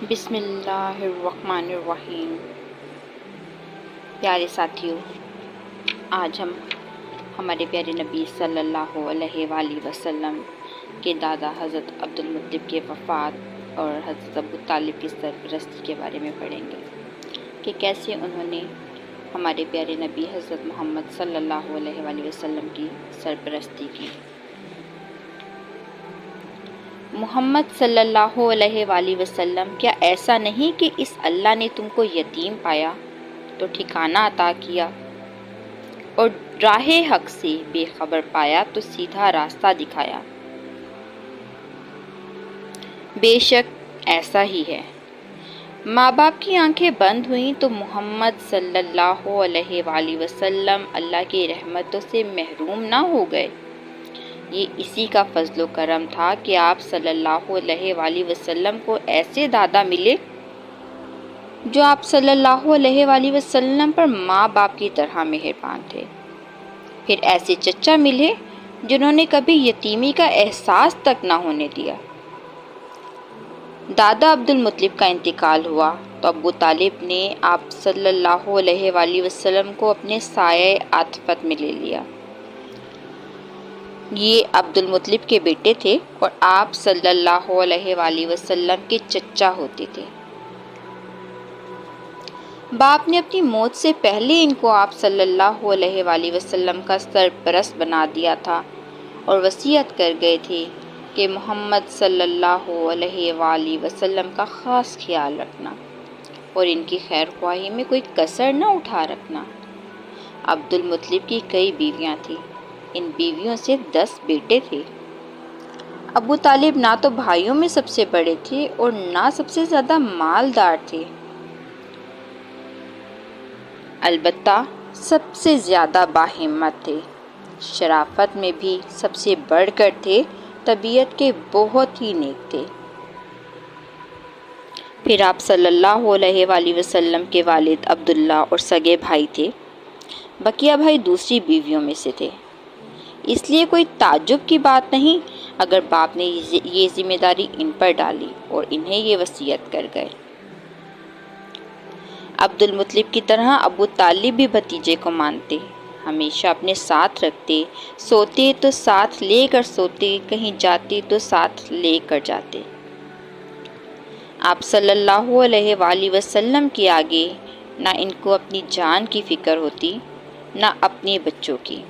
بسم اللہ الرحمن الرحیم۔ پیارے ساتھیوں، آج ہم ہمارے پیارے نبی صلی اللہ علیہ وآلہ وسلم کے دادا حضرت عبدالمطلب کے وفات اور حضرت ابو طالب کی سرپرستی کے بارے میں پڑھیں گے کہ کیسے انہوں نے ہمارے پیارے نبی حضرت محمد صلی اللہ علیہ وآلہ وسلم کی سرپرستی کی۔ محمد صلی اللہ علیہ وآلہ وسلم، کیا ایسا نہیں کہ اس اللہ نے تم کو یتیم پایا تو ٹھکانہ عطا کیا اور راہ حق سے بے خبر پایا تو سیدھا راستہ دکھایا؟ بے شک ایسا ہی ہے۔ ماں باپ کی آنکھیں بند ہوئیں تو محمد صلی اللہ علیہ وآلہ وسلم اللہ کی رحمتوں سے محروم نہ ہو گئے۔ یہ اسی کا فضل و کرم تھا کہ آپ صلی اللہ علیہ وآلہ وسلم کو ایسے دادا ملے جو آپ صلی اللہ علیہ وآلہ وسلم پر ماں باپ کی طرح مہربان تھے۔ پھر ایسے چچا ملے جنہوں نے کبھی یتیمی کا احساس تک نہ ہونے دیا۔ دادا عبدالمطلب کا انتقال ہوا تو ابو طالب نے آپ صلی اللہ علیہ وآلہ وسلم کو اپنے سایہ عاطفت میں لے لیا۔ یہ عبدالمطلب کے بیٹے تھے اور آپ صلی اللہ علیہ وآلہ وسلم کے چچا ہوتے تھے۔ باپ نے اپنی موت سے پہلے ان کو آپ صلی اللہ علیہ وآلہ وسلم کا سرپرست بنا دیا تھا اور وصیت کر گئے تھے کہ محمد صلی اللہ علیہ وآلہ وسلم کا خاص خیال رکھنا اور ان کی خیر خواہی میں کوئی کسر نہ اٹھا رکھنا۔ عبدالمطلب کی کئی بیویاں تھیں، ان بیویوں سے 10 بیٹے تھے۔ ابو طالب نہ تو بھائیوں میں سب سے بڑے تھے اور نہ سب سے زیادہ مالدار تھے، البتہ سب سے زیادہ باہمت تھے، شرافت میں بھی سب سے بڑھ کر تھے، طبیعت کے بہت ہی نیک تھے۔ پھر آپ صلی اللہ علیہ وآلہ وسلم کے والد عبداللہ اور سگے بھائی تھے، بقیہ بھائی دوسری بیویوں میں سے تھے۔ اس لیے کوئی تعجب کی بات نہیں اگر باپ نے یہ ذمہ داری ان پر ڈالی اور انہیں یہ وصیت کر گئے۔ عبدالمطلب کی طرح ابو طالب بھی بھتیجے کو مانتے، ہمیشہ اپنے ساتھ رکھتے، سوتے تو ساتھ لے کر سوتے، کہیں جاتے تو ساتھ لے کر جاتے۔ آپ صلی اللہ علیہ وآلہ وسلم کے آگے نہ ان کو اپنی جان کی فکر ہوتی نہ اپنے بچوں کی۔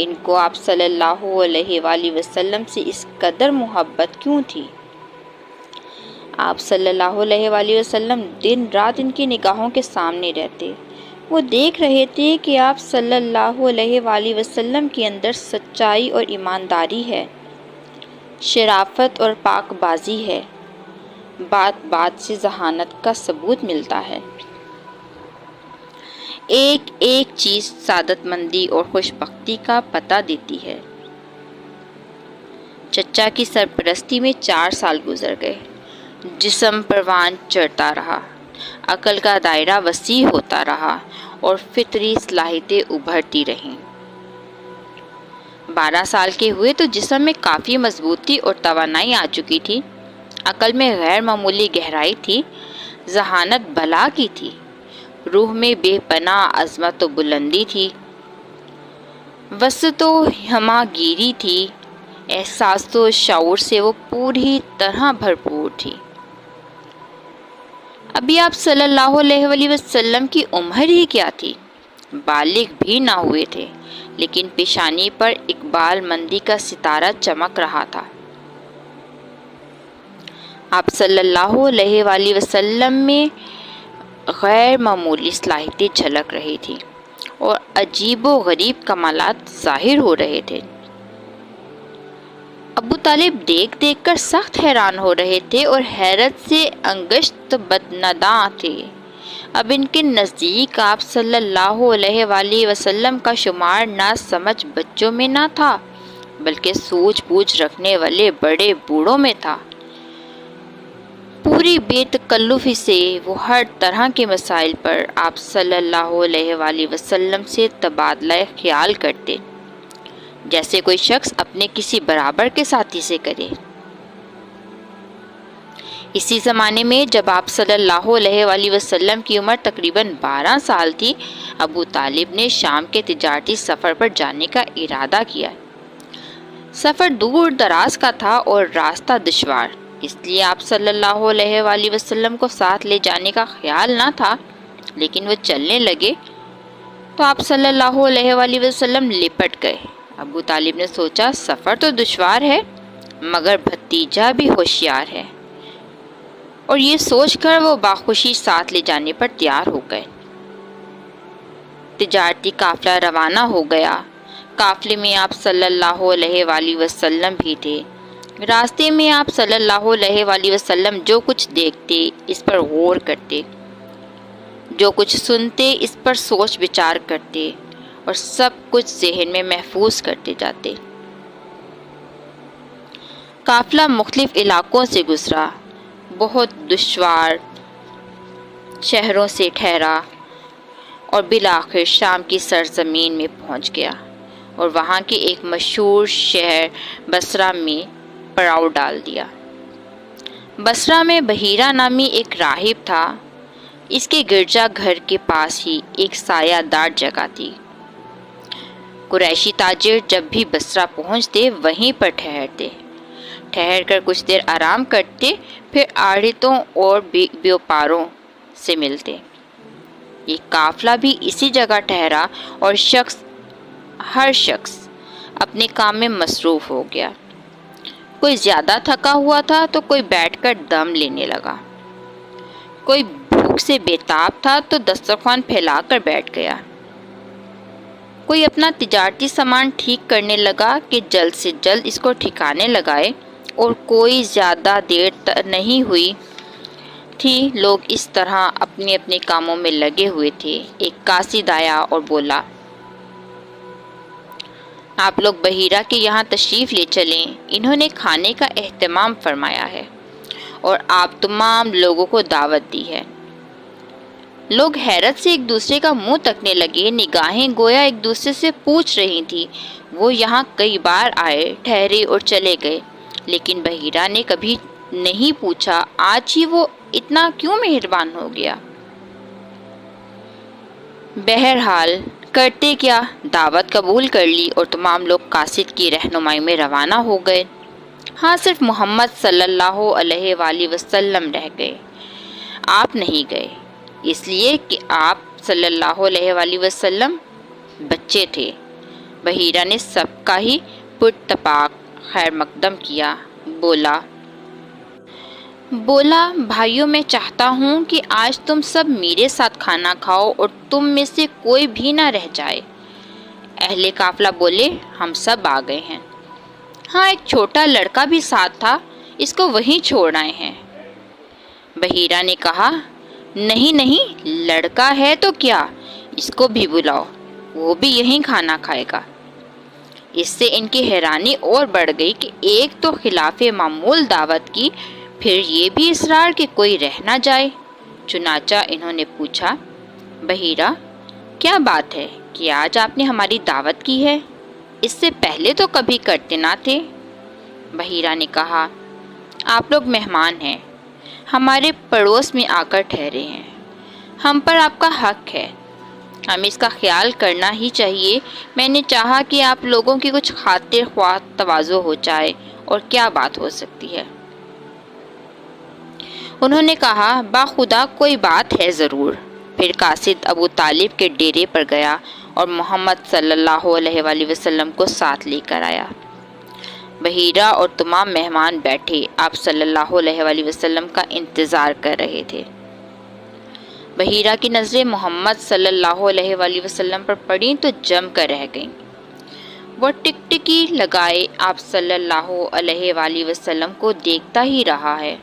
ان کو آپ صلی اللہ علیہ وآلہ وسلم سے اس قدر محبت کیوں تھی؟ آپ صلی اللہ علیہ وآلہ وسلم دن رات ان کی نگاہوں کے سامنے رہتے، وہ دیکھ رہے تھے کہ آپ صلی اللہ علیہ وآلہ وسلم کے اندر سچائی اور ایمانداری ہے، شرافت اور پاک بازی ہے، بات بات سے ذہانت کا ثبوت ملتا ہے۔ ایک ایک چیز سعادت مندی اور خوش بختی کا پتہ دیتی ہے۔ چچا کی سرپرستی میں 4 سال گزر گئے، جسم پروان چڑھتا رہا، عقل کا دائرہ وسیع ہوتا رہا اور فطری صلاحیتیں ابھرتی رہیں۔ 12 سال کے ہوئے تو جسم میں کافی مضبوطی اور توانائی آ چکی تھی، عقل میں غیر معمولی گہرائی تھی، ذہانت بلا کی تھی، روح میں بے پناہ عظمت و بلندی تھی، وسعت و ہمہ گیری تھی، احساس و شعور سے وہ پوری طرح بھرپور تھی۔ ابھی آپ صلی اللہ علیہ وآلہ وسلم کی عمر ہی کیا تھی، بالغ بھی نہ ہوئے تھے، لیکن پیشانی پر اقبال مندی کا ستارہ چمک رہا تھا۔ آپ صلی اللہ علیہ وآلہ وسلم میں غیر معمولی صلاحیتیں جھلک رہی تھیں اور عجیب و غریب کمالات ظاہر ہو رہے تھے۔ ابو طالب دیکھ دیکھ کر سخت حیران ہو رہے تھے اور حیرت سے انگشت بدنداں تھے۔ اب ان کے نزدیک آپ صلی اللہ علیہ وآلہ وسلم کا شمار نہ سمجھ بچوں میں نہ تھا بلکہ سوجھ بوجھ رکھنے والے بڑے بوڑھوں میں تھا۔ پوری بے تکلفی سے وہ ہر طرح کے مسائل پر آپ صلی اللہ علیہ وآلہ وسلم سے تبادلہ خیال کرتے، جیسے کوئی شخص اپنے کسی برابر کے ساتھی سے کرے۔ اسی زمانے میں جب آپ صلی اللہ علیہ وآلہ وسلم کی عمر تقریباً 12 سال تھی، ابو طالب نے شام کے تجارتی سفر پر جانے کا ارادہ کیا۔ سفر دور دراز کا تھا اور راستہ دشوار، اس لیے آپ صلی اللہ علیہ وآلہ وسلم کو ساتھ لے جانے کا خیال نہ تھا، لیکن وہ چلنے لگے تو آپ صلی اللہ علیہ وآلہ وسلم لپٹ گئے۔ ابو طالب نے سوچا سفر تو دشوار ہے مگر بھتیجا بھی ہوشیار ہے، اور یہ سوچ کر وہ باخوشی ساتھ لے جانے پر تیار ہو گئے۔ تجارتی قافلہ روانہ ہو گیا۔ قافلے میں آپ صلی اللہ علیہ وآلہ وسلم بھی تھے۔ راستے میں آپ صلی اللہ علیہ وآلہ وسلم جو کچھ دیکھتے اس پر غور کرتے، جو کچھ سنتے اس پر سوچ بچار کرتے اور سب کچھ ذہن میں محفوظ کرتے جاتے۔ قافلہ مختلف علاقوں سے گزرا، بہت دشوار شہروں سے ٹھہرا اور بالآخر شام کی سرزمین میں پہنچ گیا اور وہاں کے ایک مشہور شہر بصرہ میں پڑاؤ ڈال دیا۔ بصرہ میں بحیرہ نامی ایک راہب تھا۔ اس کے گرجا گھر کے پاس ہی ایک سایہ دار جگہ تھی۔ قریشی تاجر جب بھی بصرہ پہنچتے وہیں پر ٹھہر کر کچھ دیر آرام کرتے، پھر آڑھتوں اور بیوپاروں سے ملتے۔ یہ قافلہ بھی اسی جگہ ٹھہرا اور ہر شخص اپنے کام میں مصروف ہو گیا۔ کوئی زیادہ تھکا ہوا تھا تو کوئی بیٹھ کر دم لینے لگا، کوئی بھوک سے بےتاب تھا تو دسترخوان پھیلا کر بیٹھ گیا، کوئی اپنا تجارتی سامان ٹھیک کرنے لگا کہ جلد سے جلد اس کو ٹھکانے لگائے، اور کوئی زیادہ دیر نہیں ہوئی تھی لوگ اس طرح اپنے اپنے کاموں میں لگے ہوئے تھے۔ ایک قاصد آیا اور بولا، آپ لوگ بحیرہ کے یہاں تشریف لے چلیں، انہوں نے کھانے کا اہتمام فرمایا ہے اور آپ تمام لوگوں کو دعوت دی ہے۔ لوگ حیرت سے ایک دوسرے کا منہ تکنے لگے، نگاہیں گویا ایک دوسرے سے پوچھ رہی تھی۔ وہ یہاں کئی بار آئے، ٹھہرے اور چلے گئے، لیکن بحیرہ نے کبھی نہیں پوچھا آج ہی وہ اتنا کیوں مہربان ہو گیا۔ بہرحال کرتے کیا، دعوت قبول کر لی اور تمام لوگ قاصد کی رہنمائی میں روانہ ہو گئے۔ ہاں، صرف محمد صلی اللہ علیہ وآلہ وسلم رہ گئے۔ آپ نہیں گئے اس لیے کہ آپ صلی اللہ علیہ وآلہ وسلم بچے تھے۔ بحیرہ نے سب کا ہی پرتپاک خیر مقدم کیا، بولا بھائیوں، میں چاہتا ہوں کہ آج تم سب میرے ساتھ کھانا کھاؤ اور تم میں سے کوئی بھی نہ رہ جائے۔ اہل قافلہ بولے، ہم سب آ گئے ہیں۔ ہاں، ایک چھوٹا لڑکا بھی ساتھ تھا، اس کو وہیں چھوڑ آئے ہیں۔ بحیرہ نے کہا، نہیں، لڑکا ہے تو کیا، اس کو بھی بلاؤ، وہ بھی یہیں کھانا کھائے گا۔ اس سے ان کی حیرانی اور بڑھ گئی کہ ایک تو خلاف معمول دعوت کی، پھر یہ بھی اصرار کہ کوئی رہ نہ جائے۔ چنانچہ انہوں نے پوچھا، بحیرہ، کیا بات ہے کہ آج آپ نے ہماری دعوت کی ہے؟ اس سے پہلے تو کبھی کرتے نہ تھے۔ بحیرہ نے کہا، آپ لوگ مہمان ہیں، ہمارے پڑوس میں آ کر ٹھہرے ہیں، ہم پر آپ کا حق ہے، ہمیں اس کا خیال کرنا ہی چاہیے۔ میں نے چاہا کہ آپ لوگوں کی کچھ خاطر خواہ تواضع ہو جائے، اور کیا بات ہو سکتی ہے؟ انہوں نے کہا، باخدا کوئی بات ہے ضرور۔ پھر قاصد ابو طالب کے ڈیرے پر گیا اور محمد صلی اللہ علیہ وآلہ وسلم کو ساتھ لے کر آیا۔ بحیرہ اور تمام مہمان بیٹھے آپ صلی اللہ علیہ وآلہ وسلم کا انتظار کر رہے تھے۔ بحیرہ کی نظریں محمد صلی اللہ علیہ وآلہ وسلم پر پڑیں تو جم کر رہ گئیں۔ وہ ٹکٹکی لگائے آپ صلی اللہ علیہ وآلہ وسلم کو دیکھتا ہی رہا ہے۔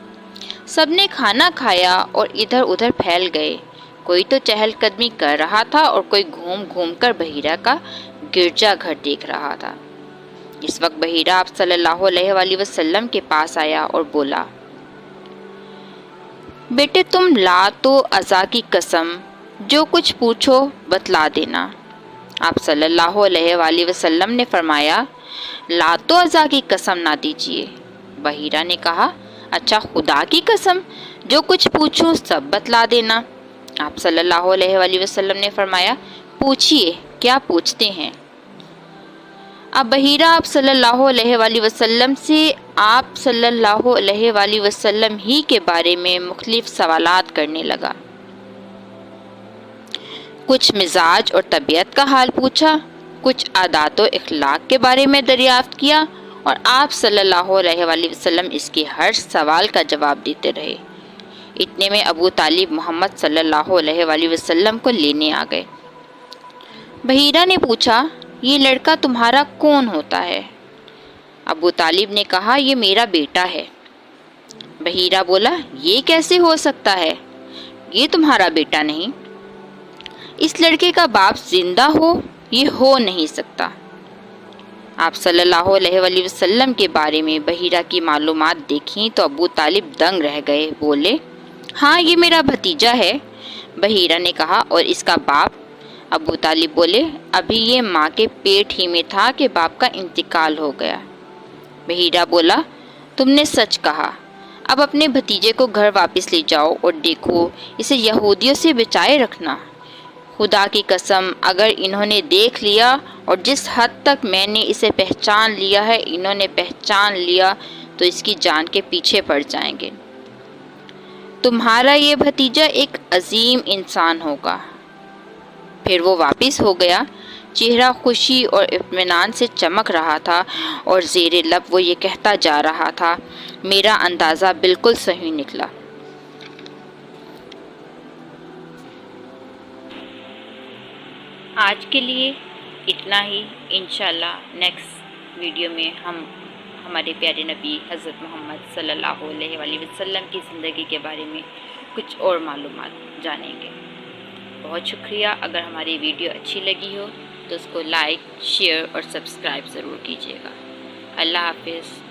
سب نے کھانا کھایا اور ادھر ادھر پھیل گئے، کوئی تو چہل قدمی کر رہا تھا اور کوئی گھوم گھوم کر بحیرہ کا گرجا گھر دیکھ رہا تھا۔ اس وقت بحیرہ آپ صلی اللہ علیہ وآلہ وسلم کے پاس آیا اور بولا، بیٹے، تم لات و عزا کی قسم جو کچھ پوچھو بتلا دینا۔ آپ صلی اللہ علیہ وآلہ وسلم نے فرمایا، لات و عزا کی قسم نہ دیجیے۔ بحیرہ نے کہا، اچھا خدا کی قسم، جو کچھ پوچھوں سب بتلا دینا۔ آپ صلی اللہ علیہ وآلہ وسلم نے فرمایا، پوچھئے کیا پوچھتے ہیں؟ اب بحیرہ آپ صلی اللہ علیہ وآلہ وسلم سے آپ صلی اللہ علیہ وآلہ وسلم ہی کے بارے میں مختلف سوالات کرنے لگا۔ کچھ مزاج اور طبیعت کا حال پوچھا، کچھ عادات و اخلاق کے بارے میں دریافت کیا، اور آپ صلی اللہ علیہ وآلہ وسلم اس کے ہر سوال کا جواب دیتے رہے۔ اتنے میں ابو طالب محمد صلی اللہ علیہ وآلہ وسلم کو لینے آ گئے۔ بحیرہ نے پوچھا، یہ لڑکا تمہارا کون ہوتا ہے؟ ابو طالب نے کہا، یہ میرا بیٹا ہے۔ بحیرہ بولا، یہ کیسے ہو سکتا ہے؟ یہ تمہارا بیٹا نہیں، اس لڑکے کا باپ زندہ ہو، یہ ہو نہیں سکتا۔ آپ صلی اللہ علیہ وآلہ وسلم کے بارے میں بحیرہ کی معلومات دیکھیں تو ابو طالب دنگ رہ گئے، بولے، ہاں یہ میرا بھتیجا ہے۔ بحیرہ نے کہا، اور اس کا باپ؟ ابو طالب بولے، ابھی یہ ماں کے پیٹ ہی میں تھا کہ باپ کا انتقال ہو گیا۔ بحیرہ بولا، تم نے سچ کہا، اب اپنے بھتیجے کو گھر واپس لے جاؤ اور دیکھو اسے یہودیوں سے بچائے رکھنا۔ خدا کی قسم، اگر انہوں نے دیکھ لیا اور جس حد تک میں نے اسے پہچان لیا ہے انہوں نے پہچان لیا تو اس کی جان کے پیچھے پڑ جائیں گے۔ تمہارا یہ بھتیجا ایک عظیم انسان ہوگا۔ پھر وہ واپس ہو گیا، چہرہ خوشی اور اطمینان سے چمک رہا تھا اور زیر لب وہ یہ کہتا جا رہا تھا، میرا اندازہ بالکل صحیح نکلا۔ آج کے لیے اتنا ہی، انشاءاللہ نیکسٹ ویڈیو میں ہم ہمارے پیارے نبی حضرت محمد صلی اللہ علیہ وآلہ وسلم کی زندگی کے بارے میں کچھ اور معلومات جانیں گے۔ بہت شکریہ۔ اگر ہماری ویڈیو اچھی لگی ہو تو اس کو لائک، شیئر اور سبسکرائب ضرور کیجیے گا۔ اللہ حافظ۔